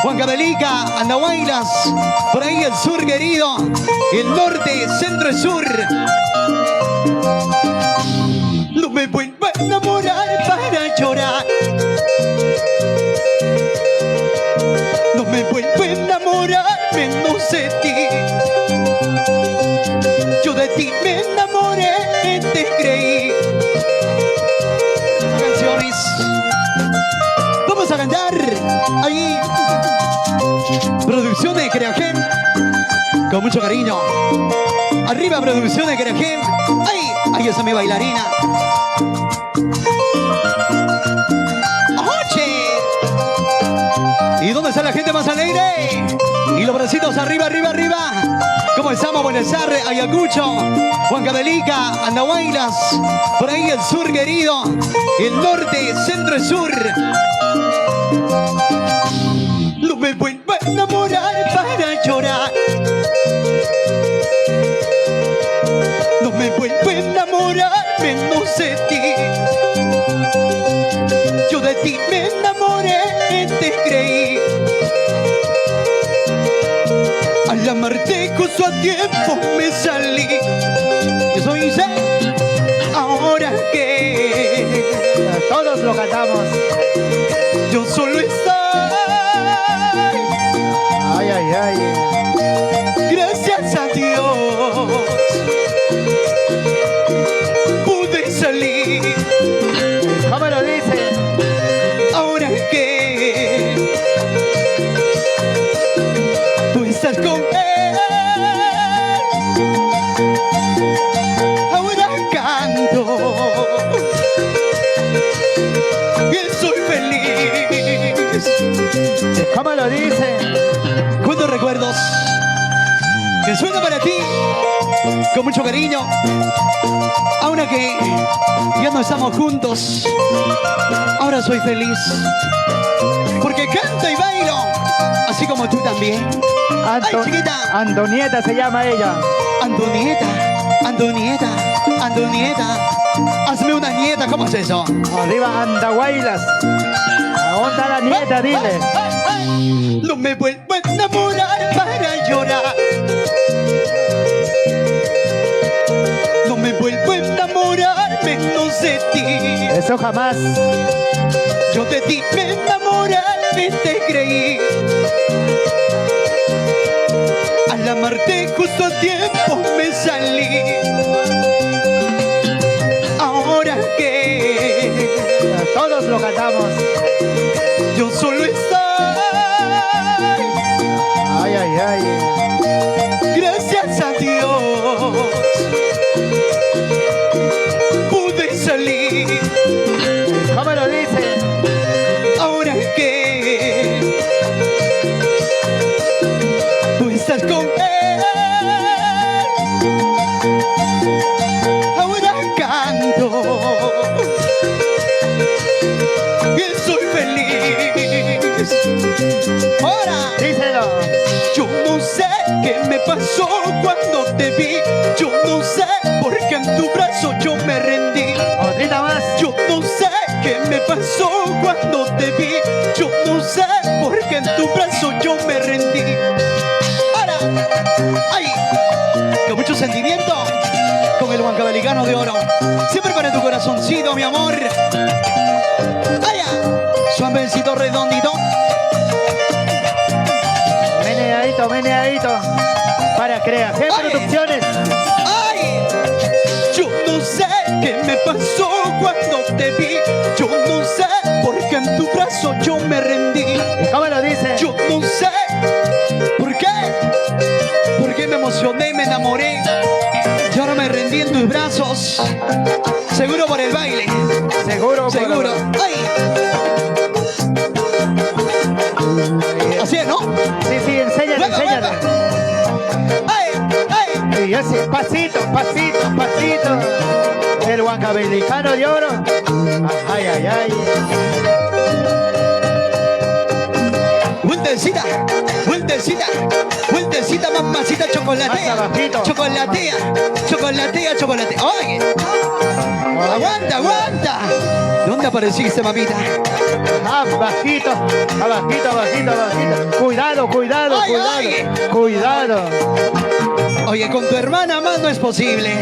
Huancavelica, Andahuaylas, por ahí el sur querido, el norte, centro y sur. No me vuelvo a enamorar para llorar. No me vuelvo a enamorar menos de ti. Yo de ti me enamoré, te creí. Canciones. Vamos a cantar ahí. Producciones Creagen, con mucho cariño. Arriba Producciones Creagen. ¡Ay! ¡Ay, esa es mi bailarina! ¡Oche! ¿Y dónde está la gente más alegre? Y los bracitos arriba, arriba, arriba. ¿Cómo estamos? Buenos Aires, Ayacucho, Huancavelica, Andahuaylas, por ahí el sur querido, el norte, centro y sur. No me vuelvo a enamorar para llorar. No me vuelvo a enamorar menos de ti. Yo de ti me enamoré, te creí. Al amarte justo a tiempo me salí. Yo soy Zen. Ahora que todos lo cantamos. Yo solo estoy. Ay, ay, ay. Gracias a Dios pude salir. ¿Cómo lo dice? Ahora que tú estás con él, ahora canto que soy feliz. ¿Cómo lo dice? ¿Cuántos recuerdos que suena para ti con mucho cariño? Ahora que ya no estamos juntos, ahora soy feliz porque canto y bailo así como tú también. Ay, chiquita. Antonieta se llama ella. Antonieta, Antonieta, Antonieta, hazme una nieta. ¿Cómo es eso? Arriba Andahuaylas. ¿Dónde está la nieta? Dile. No me vuelvo a enamorar para llorar. No me vuelvo a enamorar menos de ti. Eso jamás. Yo de ti me enamoré, te creí. Al amarte justo a tiempo me salí. Ahora que todos lo cantamos. yo solo estoy. Ay, ay, ay. Gracias a Dios pude salir. ¿Cómo lo dice? Ahora que tú estás con él, ahora canto que soy feliz. Ahora Díselo. yo no sé qué me pasó cuando te vi. Yo no sé por qué en tu brazo yo me rendí. Otrita más. Yo no sé qué me pasó cuando te vi. Yo no sé por qué en tu brazo yo me rendí. Ahora, ay, con mucho sentimiento, con el huancavelicano de oro. Siempre para tu corazoncito, mi amor. Allá, suavecito, redondito. Meneadito, meneadito. Para Creagen Producciones. Ay, yo no sé qué me pasó cuando te vi. Yo no sé por qué en tu brazo yo me rendí. ¿Y cómo lo dice? Yo no sé por qué. Porque me emocioné, me enamoré. Y ahora me rendí en tus brazos. Seguro por el baile. Seguro. Seguro. Ay. Así es, ¿no? Sí, enséñale, Huepa, enséñale. huepa. Ay, ay. Y así, pasito, pasito, pasito. El huancavelicano de oro. Ay, ay, ay. Vueltecita, vueltecita, vueltecita. mamacita, mamacita, chocolatea. Más abajito. Chocolatea, chocolatea, chocolatea. Oye, aguanta, aguanta. ¿Dónde apareciste, mamita? Abajito, abajito, abajito, abajito. Cuidado, cuidado, Ay, cuidado. ay. Cuidado. Oye, con tu hermana más no es posible.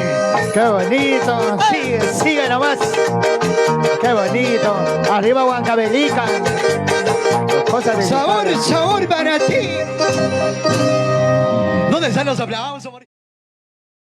Qué bonito. Sigue, sigue nomás. Qué bonito. Arriba Huancavelica. Cosas de mi Sabor, padre. sabor para ti. ¿Dónde están los aplausos?